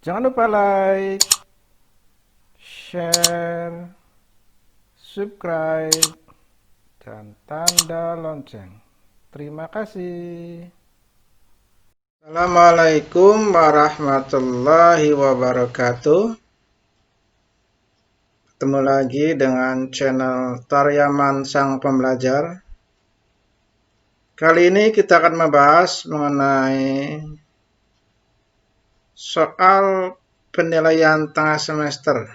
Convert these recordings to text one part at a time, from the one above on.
Jangan lupa like, share, subscribe, dan tanda lonceng. Terima kasih. Assalamualaikum warahmatullahi wabarakatuh. Ketemu lagi dengan channel Tariaman Sang Pembelajar. Kali ini kita akan membahas mengenai soal penilaian tengah semester.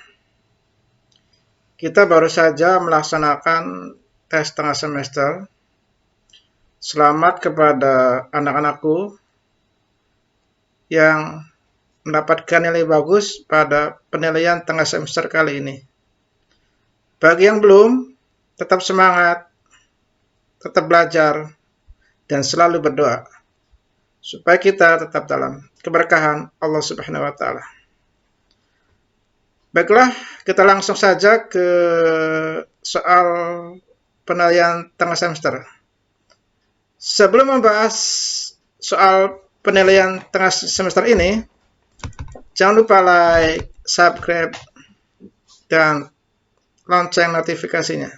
Kita baru saja melaksanakan tes tengah semester. Selamat kepada anak-anakku yang mendapatkan nilai bagus pada penilaian tengah semester kali ini. Bagi yang belum, tetap semangat, tetap belajar, dan selalu berdoa supaya kita tetap dalam keberkahan Allah Subhanahu wa Ta'ala. Baiklah, kita langsung saja ke soal penilaian tengah semester. Sebelum membahas soal penilaian tengah semester ini, jangan lupa like, subscribe, dan lonceng notifikasinya.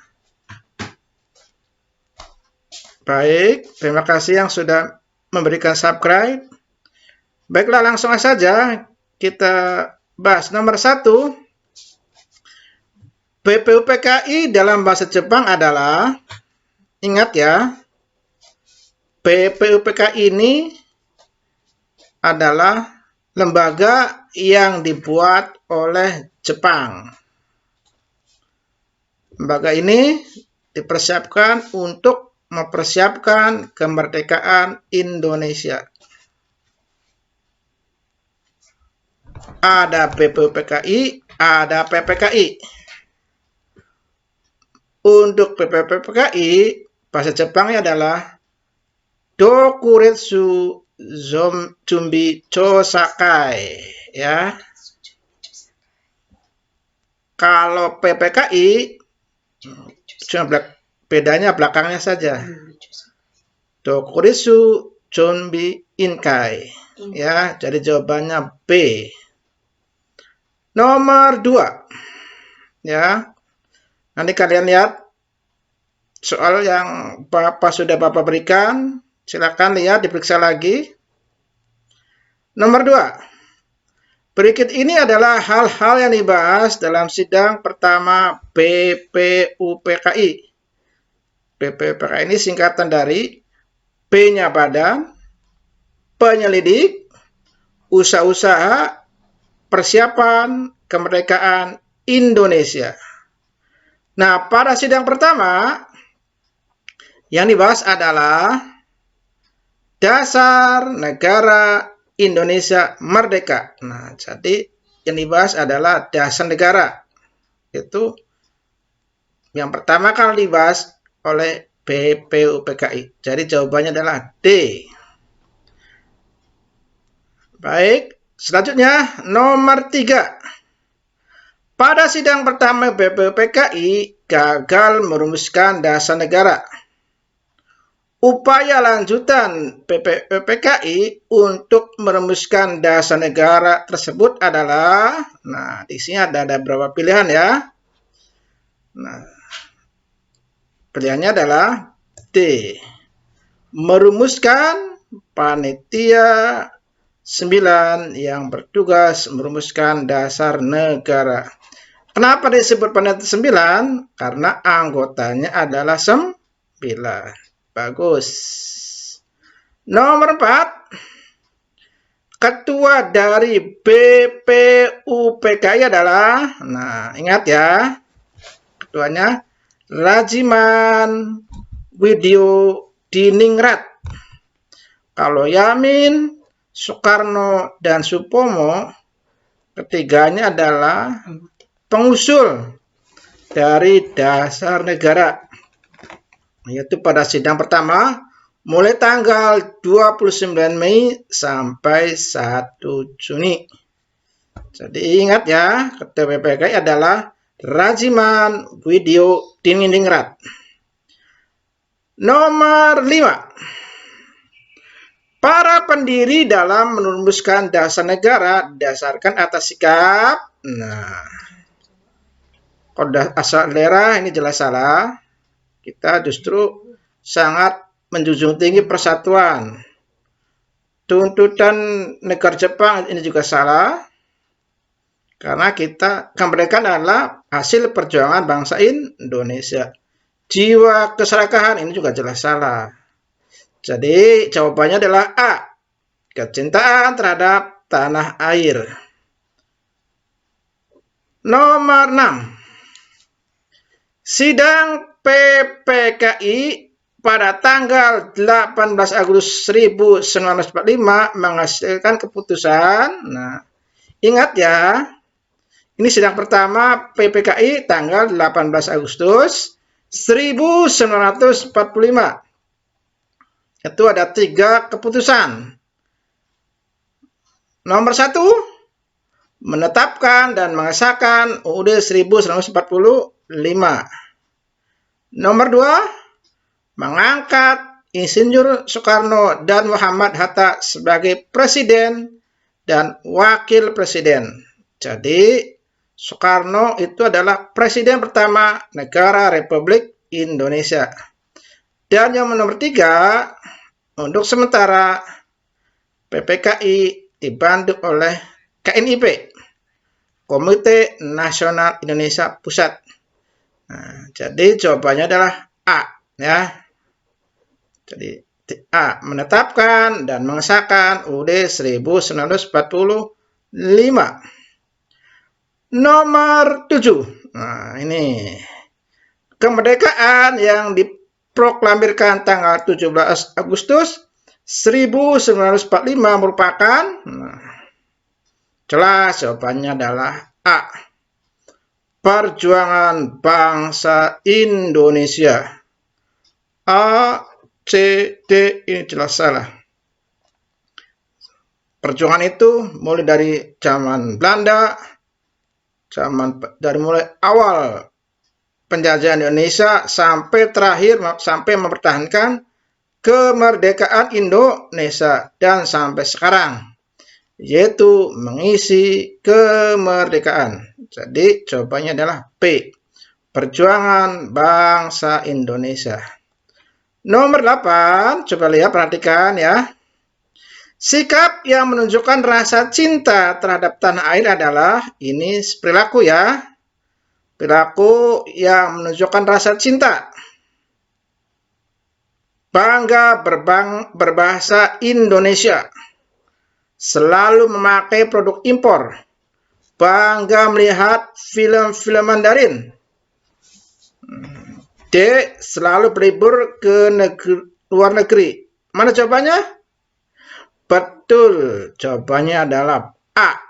Baik, terima kasih yang sudah memberikan subscribe. Baiklah, langsung saja kita bahas. Nomor 1, BPUPKI dalam bahasa Jepang adalah, ingat ya, BPUPKI ini adalah lembaga yang dibuat oleh Jepang. Lembaga ini dipersiapkan untuk mempersiapkan kemerdekaan Indonesia. Ada BPUPKI, ada PPKI. Untuk BPUPKI, bahasa Jepangnya adalah Dokuretsu Jumbi Chosakai, ya. Kalau PPKI cuma bedanya belakangnya saja. Dokuretsu Jumbi Inkai, ya. Jadi jawabannya B. Nomor 2, ya. Nanti kalian lihat soal yang Bapak berikan. Silakan lihat, diperiksa lagi. Nomor 2. Berikut ini adalah hal-hal yang dibahas dalam sidang pertama BPUPKI. BPUPKI ini singkatan dari B-nya badan, penyelidik, usaha-usaha, persiapan kemerdekaan Indonesia. Nah, pada sidang pertama yang dibahas adalah dasar negara Indonesia merdeka. Nah, jadi yang dibahas adalah dasar negara. Itu yang pertama kali dibahas oleh BPUPKI. Jadi jawabannya adalah D. Baik, selanjutnya nomor 3. Pada sidang pertama BPUPKI gagal merumuskan dasar negara. Upaya lanjutan BPUPKI untuk merumuskan dasar negara tersebut adalah, nah di sini ada beberapa pilihan ya. Nah, pilihannya adalah D. Merumuskan panitia 9 yang bertugas merumuskan dasar negara. Kenapa disebut panitia 9? Karena anggotanya adalah 9. Bagus. Nomor 4. Ketua dari BPUPKI adalah, nah ingat ya, ketuanya Rajiman Widyodiningrat. Kalau Yamin, Soekarno, dan Supomo, ketiganya adalah pengusul dari dasar negara, yaitu pada sidang pertama mulai tanggal 29 Mei sampai 1 Juni. Jadi ingat ya, ketua BPUPKI adalah Rajiman Widyodiningrat. Nomor 5. Para pendiri dalam merumuskan dasar negara dasarkan atas sikap. Nah, kalau asal daerah ini jelas salah. Kita justru sangat menjunjung tinggi persatuan. Tuntutan negara Jepang ini juga salah. Karena kemerdekaan adalah hasil perjuangan bangsa Indonesia. Jiwa keserakahan ini juga jelas salah. Jadi jawabannya adalah A. Kecintaan terhadap tanah air. Nomor 6. Sidang PPKI pada tanggal 18 Agustus 1945 menghasilkan keputusan. Nah, ingat ya, ini sidang pertama PPKI tanggal 18 Agustus 1945. Itu ada 3 keputusan. Nomor 1, menetapkan dan mengesahkan UUD 1945. Nomor 2, mengangkat Insinyur Soekarno dan Muhammad Hatta sebagai presiden dan wakil presiden. Jadi, Soekarno itu adalah presiden pertama negara Republik Indonesia. Dan yang nomor 3, untuk sementara PPKI dibantu oleh KNIP, Komite Nasional Indonesia Pusat. Nah, jadi jawabannya adalah A, ya. Jadi A, menetapkan dan mengesahkan UUD 1945. Nomor 7. Nah, ini kemerdekaan yang diproklamirkan tanggal 17 Agustus 1945 merupakan, jelas jawabannya adalah A. Perjuangan bangsa Indonesia. A, C, D ini jelas salah. Perjuangan itu mulai dari zaman Belanda, dari mulai awal penjajahan Indonesia sampai terakhir sampai mempertahankan kemerdekaan Indonesia dan sampai sekarang, yaitu mengisi kemerdekaan. Jadi jawabannya adalah B. Perjuangan bangsa Indonesia. Nomor 8, coba lihat, perhatikan ya. Sikap yang menunjukkan rasa cinta terhadap tanah air adalah, ini perilaku ya. Perilaku yang menunjukkan rasa cinta. Bangga berbahasa Indonesia. Selalu memakai produk impor. Bangga melihat film-film Mandarin. D, selalu berlibur ke luar negeri. Mana jawabannya? Betul, jawabannya adalah A.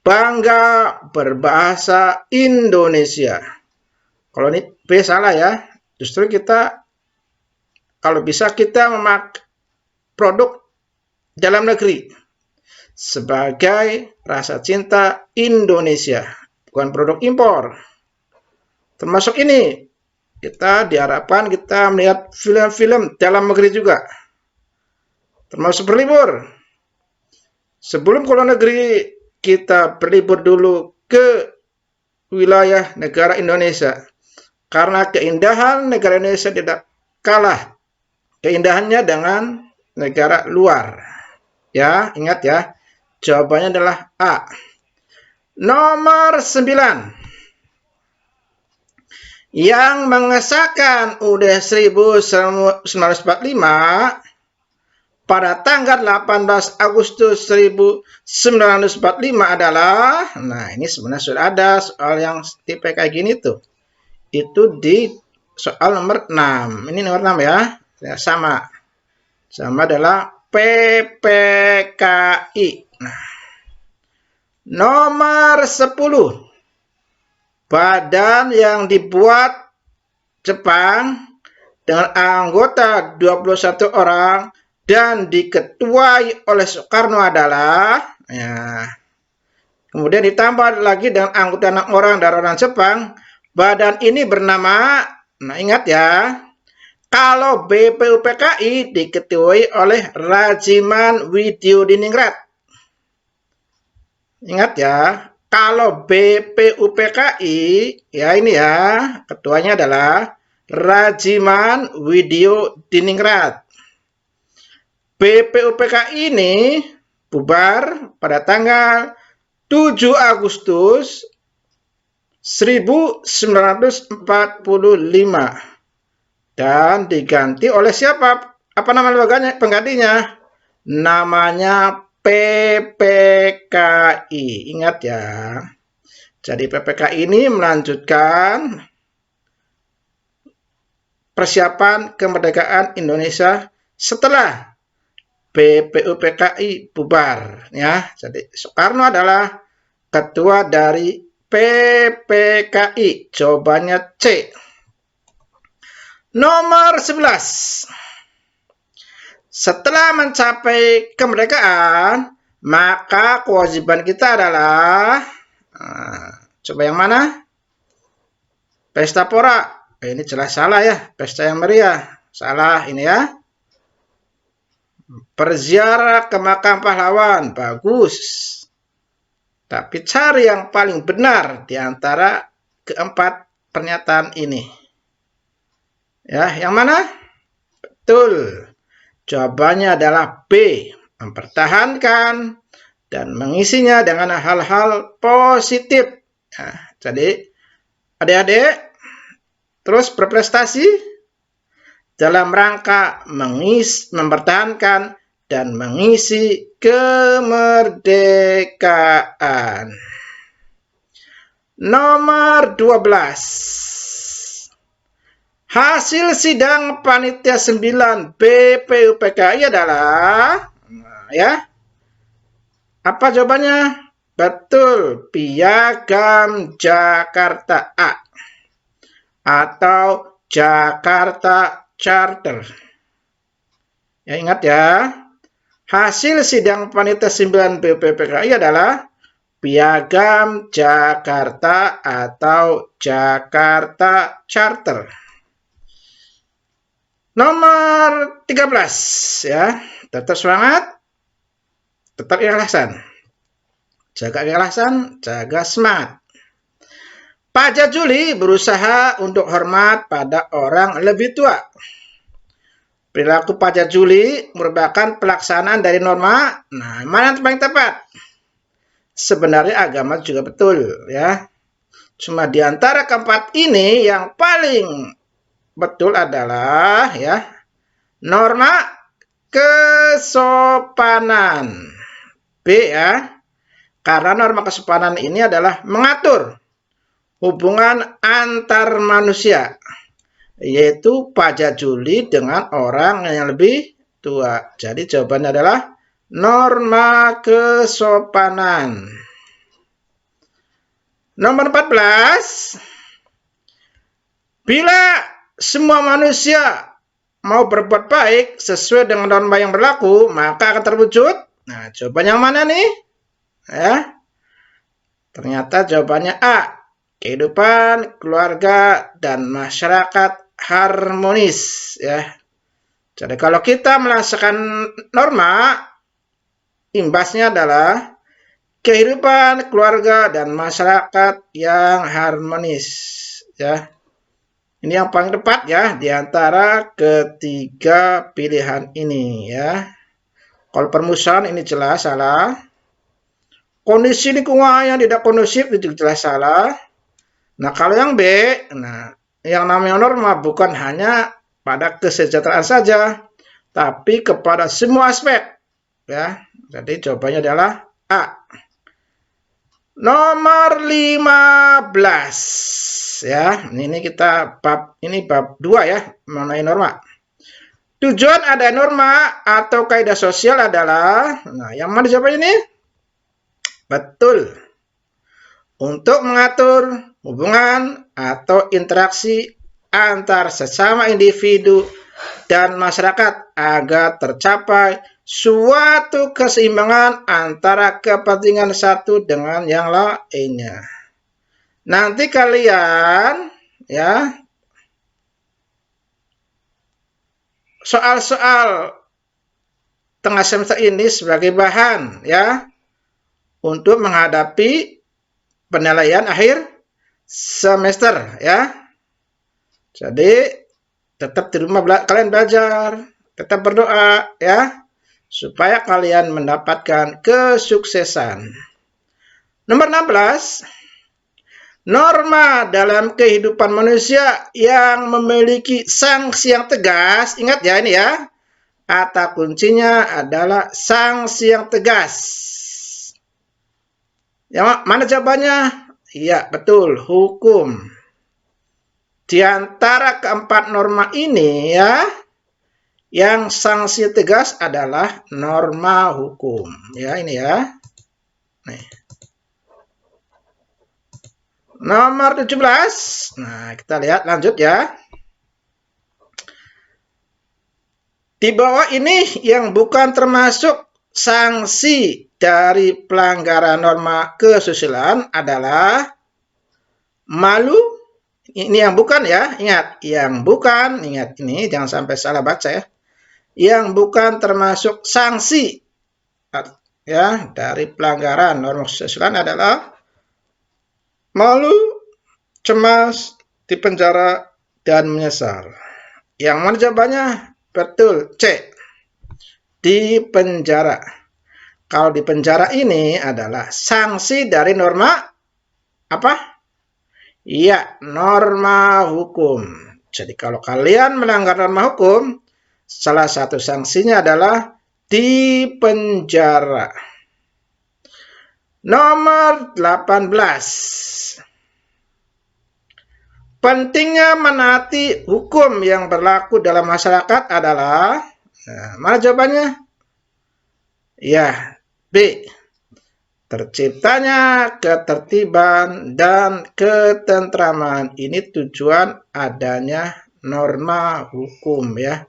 Bangga berbahasa Indonesia. Kalau ini B salah ya. Justru kita, kalau bisa kita memakai produk dalam negeri sebagai rasa cinta Indonesia, bukan produk impor. Termasuk ini, kita diharapkan kita melihat film-film dalam negeri juga, termasuk berlibur. Sebelum ke luar negeri, kita berlibur dulu ke wilayah negara Indonesia, karena keindahan negara Indonesia tidak kalah keindahannya dengan negara luar. Ya, ingat ya, jawabannya adalah A. Nomor 9. Yang mengesahkan UUD 1945 pada tanggal 18 Agustus 1945 adalah, nah ini sebenarnya sudah ada soal yang tipe kayak gini tuh. Itu di soal nomor 6. Ini nomor 6 ya. Sama adalah PPKI. Nah, nomor 10. Badan yang dibuat Jepang dengan anggota 21 orang dan diketuai oleh Soekarno adalah, ya, kemudian ditambah lagi dengan anggota 6 orang dari orang Jepang. Badan ini bernama, nah ingat ya, Kalau BPUPKI diketuai oleh Rajiman Widyodiningrat. Ingat ya, kalau BPUPKI, ya ini ya, ketuanya adalah Rajiman Widyodiningrat. BPUPKI ini bubar pada tanggal 7 Agustus 1945 dan diganti oleh siapa? Apa nama lembaganya? Penggantinya? Namanya PPKI. Ingat ya. Jadi PPKI ini melanjutkan persiapan kemerdekaan Indonesia setelah BPUPKI bubar ya. Jadi Soekarno adalah ketua dari PPKI. Jawabannya C. Nomor 11. Setelah mencapai kemerdekaan, maka kewajiban kita adalah coba yang mana? Pesta Pora. Ini jelas salah ya, pesta yang meriah. Salah ini ya. Berziarah ke makam pahlawan, bagus. Tapi cari yang paling benar di antara keempat pernyataan ini. Ya, yang mana? Betul. Jawabannya adalah B. Mempertahankan dan mengisinya dengan hal-hal positif. Nah, jadi adik-adik terus berprestasi dalam rangka mempertahankan dan mengisi kemerdekaan. Nomor 12. Hasil sidang panitia 9 BPUPKI adalah ya. Apa jawabannya? Betul, Piagam Jakarta A atau Jakarta Charter. Ya, ingat ya. Hasil sidang panitia 9 BPUPKI adalah Piagam Jakarta atau Jakarta Charter. Nomor 13 ya. Tetap semangat, tetap ikhlasan. Jaga ikhlasan, jaga semangat. Pak Jajuli berusaha untuk hormat pada orang lebih tua. Perilaku Pak Jajuli merupakan pelaksanaan dari norma. Nah, mana yang paling tepat? Sebenarnya agama juga betul ya. Cuma di antara keempat ini yang paling betul adalah ya norma kesopanan. B ya. Karena norma kesopanan ini adalah mengatur hubungan antar manusia, yaitu Pak Jajuli dengan orang yang lebih tua. Jadi jawabannya adalah norma kesopanan. Nomor 14. Bila semua manusia mau berbuat baik sesuai dengan norma yang berlaku, maka akan terwujud. Nah, jawaban yang mana nih? Ya. Ternyata jawabannya A. Kehidupan, keluarga, dan masyarakat harmonis. Ya. Jadi kalau kita melaksanakan norma, imbasnya adalah kehidupan, keluarga, dan masyarakat yang harmonis. Ya. Ini yang paling tepat ya di antara ketiga pilihan ini ya. Kalau permusuhan ini jelas salah. Kondisi lingkungan yang tidak kondusif itu jelas salah. Nah, kalau yang B, nah yang namanya norma bukan hanya pada kesejahteraan saja, tapi kepada semua aspek ya. Jadi jawabannya adalah A. Nomor 15 ya. Ini kita bab 2 ya, mengenai norma. Tujuan ada norma atau kaidah sosial adalah, nah yang mana jawabannya ini? Betul. Untuk mengatur hubungan atau interaksi antar sesama individu dan masyarakat agar tercapai suatu keseimbangan antara kepentingan satu dengan yang lainnya. Nanti kalian ya soal-soal tengah semester ini sebagai bahan ya untuk menghadapi penilaian akhir semester ya. Jadi tetap di rumah kalian belajar, tetap berdoa ya supaya kalian mendapatkan kesuksesan. Nomor 16, norma dalam kehidupan manusia yang memiliki sanksi yang tegas. Ingat ya ini ya. Kata kuncinya adalah sanksi yang tegas. Yang mana jawabannya? Iya, betul, hukum. Di antara keempat norma ini ya, yang sanksi tegas adalah norma hukum. Ya, ini ya. Nih. Nomor 17. Nah, kita lihat lanjut ya. Di bawah ini yang bukan termasuk sanksi dari pelanggaran norma kesusilaan adalah malu. Ini yang bukan ya, ingat. Yang bukan, ingat ini, jangan sampai salah baca ya. Yang bukan termasuk sanksi ya dari pelanggaran norma kesusilaan adalah malu, cemas, dipenjara, dan menyesal. Yang mana jawabannya? Betul, C. Di penjara. Kalau di penjara ini adalah sanksi dari norma apa? Iya, norma hukum. Jadi kalau kalian melanggar norma hukum, salah satu sanksinya adalah di penjara. Nomor 18. Pentingnya menaati hukum yang berlaku dalam masyarakat adalah, nah, mana jawabannya? Ya, B. Terciptanya ketertiban dan ketentraman. Ini tujuan adanya norma hukum ya.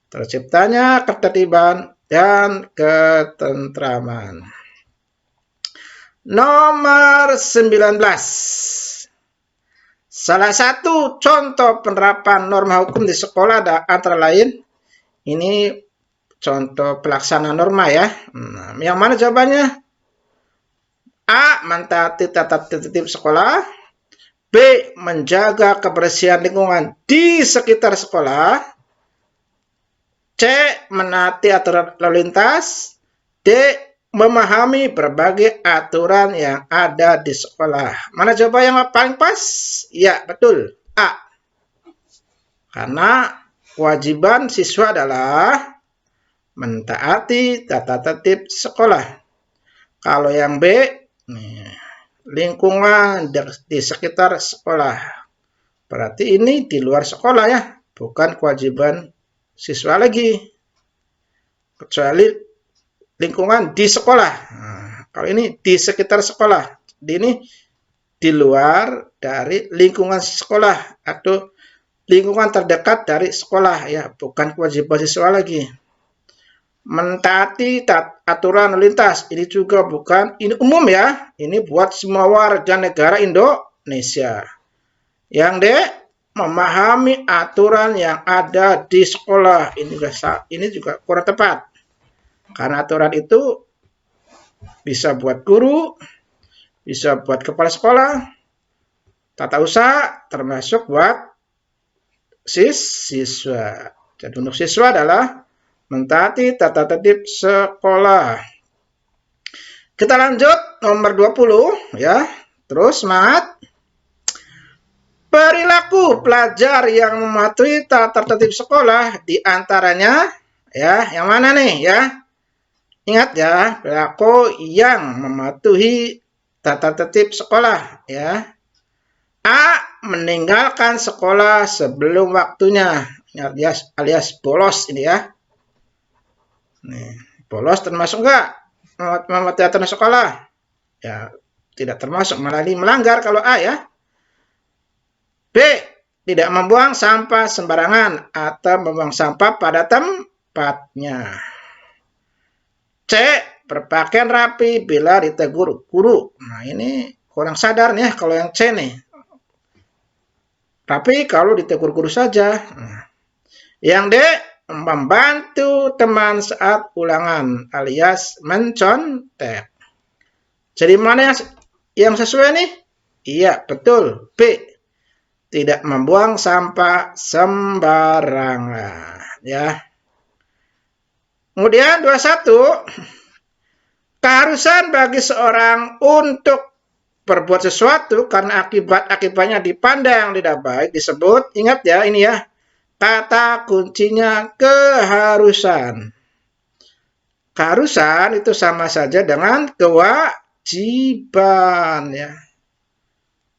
Terciptanya ketertiban dan ketentraman. Nomor 19. Salah satu contoh penerapan norma hukum di sekolah ada antara lain, ini contoh pelaksana norma ya. Nah, yang mana jawabannya? A. Mentaati tata tertib sekolah. B. Menjaga kebersihan lingkungan di sekitar sekolah. C. Menaati aturan lalu lintas. D. Memahami berbagai aturan yang ada di sekolah. Mana jawaban yang paling pas? Ya, betul. A. Karena kewajiban siswa adalah mentaati tata tertib sekolah. Kalau yang B, lingkungan di sekitar sekolah. Berarti ini di luar sekolah ya, bukan kewajiban siswa lagi. Kecuali lingkungan di sekolah. Nah, kalau ini di sekitar sekolah, ini di luar dari lingkungan sekolah atau lingkungan terdekat dari sekolah ya, bukan kewajiban siswa lagi. Mentaati aturan lalu lintas, ini juga bukan, ini umum ya, ini buat semua warga negara Indonesia. Yang D, memahami aturan yang ada di sekolah, ini juga kurang tepat. Karena aturan itu bisa buat guru, bisa buat kepala sekolah, tata usaha, termasuk buat siswa. Jadi untuk siswa adalah mentaati tata tertib sekolah. Kita lanjut nomor 20 ya. Terus semangat. Perilaku pelajar yang mematuhi tata tertib sekolah diantaranya ya, yang mana nih ya? Ingat ya, perilaku yang mematuhi tata tertib sekolah ya. A. Meninggalkan sekolah sebelum waktunya, alias bolos ini ya. Nih, bolos termasuk enggak mematuhi aturan sekolah? Ya, tidak termasuk, malah melanggar kalau A ya. B. Tidak membuang sampah sembarangan atau membuang sampah pada tempatnya. C. Berpakaian rapi bila ditegur guru. Nah, ini kurang sadar nih kalau yang C nih. Rapi kalau ditegur guru saja. Nah, yang D. membantu teman saat ulangan alias mencontek. Jadi mana yang sesuai nih? Iya, betul. B. Tidak membuang sampah sembarangan, ya. Kemudian 21, keharusan bagi seorang untuk berbuat sesuatu karena akibatnya dipandang tidak baik disebut, ingat ya ini ya, kata kuncinya keharusan. Keharusan itu sama saja dengan kewajiban, ya.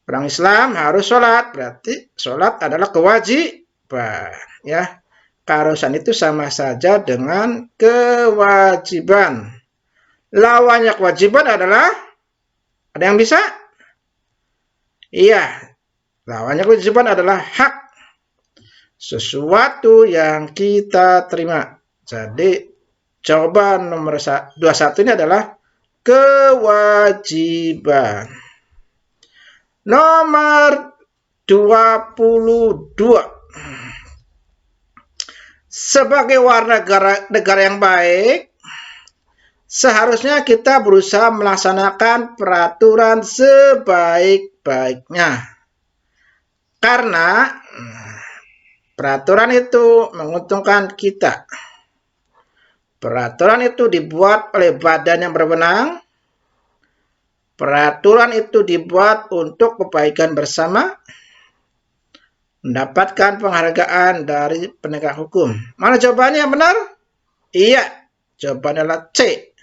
Orang Islam harus sholat, berarti sholat adalah kewajiban, ya. Keharusan itu sama saja dengan kewajiban. Lawannya kewajiban adalah, ada yang bisa? Iya, lawannya kewajiban adalah hak. Sesuatu yang kita terima. Jadi, jawaban nomor 21 ini adalah kewajiban. Nomor 22. Sebagai warga negara yang baik, seharusnya kita berusaha melaksanakan peraturan sebaik-baiknya. Karena peraturan itu menguntungkan kita. Peraturan itu dibuat oleh badan yang berwenang. Peraturan itu dibuat untuk kebaikan bersama. Mendapatkan penghargaan dari penegak hukum. Mana jawabannya yang benar? Iya, jawabannya adalah C.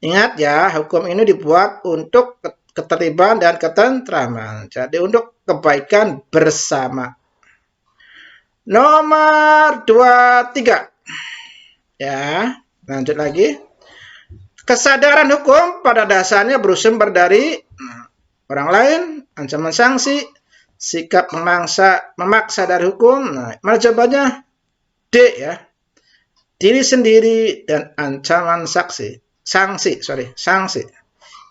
Ingat ya, hukum ini dibuat untuk ketertiban dan ketentraman. Jadi untuk kebaikan bersama. Nomor 23. Ya, lanjut lagi. Kesadaran hukum pada dasarnya bersumber dari orang lain, ancaman sanksi, sikap memaksa dari hukum. Nah, mana jawabannya? D ya. Diri sendiri dan ancaman sanksi.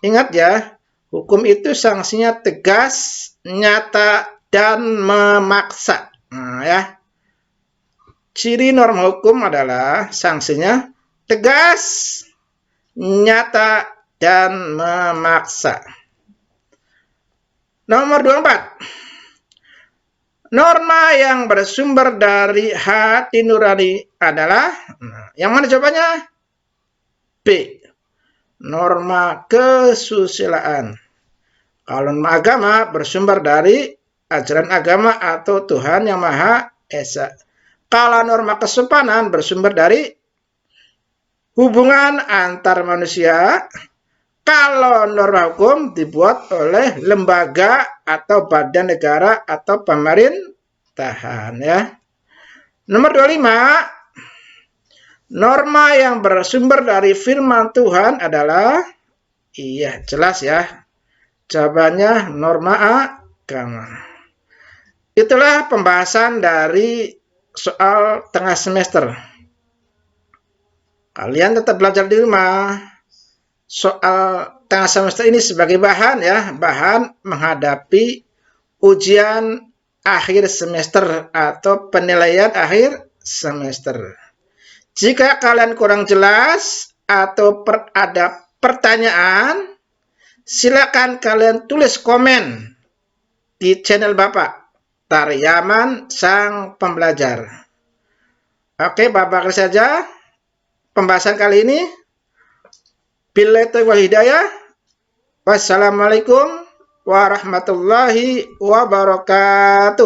Ingat ya, hukum itu sanksinya tegas, nyata, dan memaksa. Nah, ya. Ciri norma hukum adalah sanksinya tegas, nyata, dan memaksa. Nomor 24. Norma yang bersumber dari hati nurani adalah, yang mana jawabannya? B. Norma kesusilaan. Kalau norma agama bersumber dari ajaran agama atau Tuhan Yang Maha Esa. Kalau norma kesopanan bersumber dari hubungan antar manusia. Kalau norma hukum dibuat oleh lembaga atau badan negara atau pemerintahan, ya. Nomor 25. Norma yang bersumber dari firman Tuhan adalah, iya jelas ya, jawabannya norma agama. Itulah pembahasan dari soal tengah semester. Kalian tetap belajar di rumah. Soal tengah semester ini sebagai bahan ya, bahan menghadapi ujian akhir semester atau penilaian akhir semester. Jika kalian kurang jelas atau ada pertanyaan, silakan kalian tulis komen di channel Bapak Tariaman Sang Pembelajar. Oke, Bapak saja pembahasan kali ini. Billahi taufiq wal hidayah. Wassalamualaikum warahmatullahi wabarakatuh.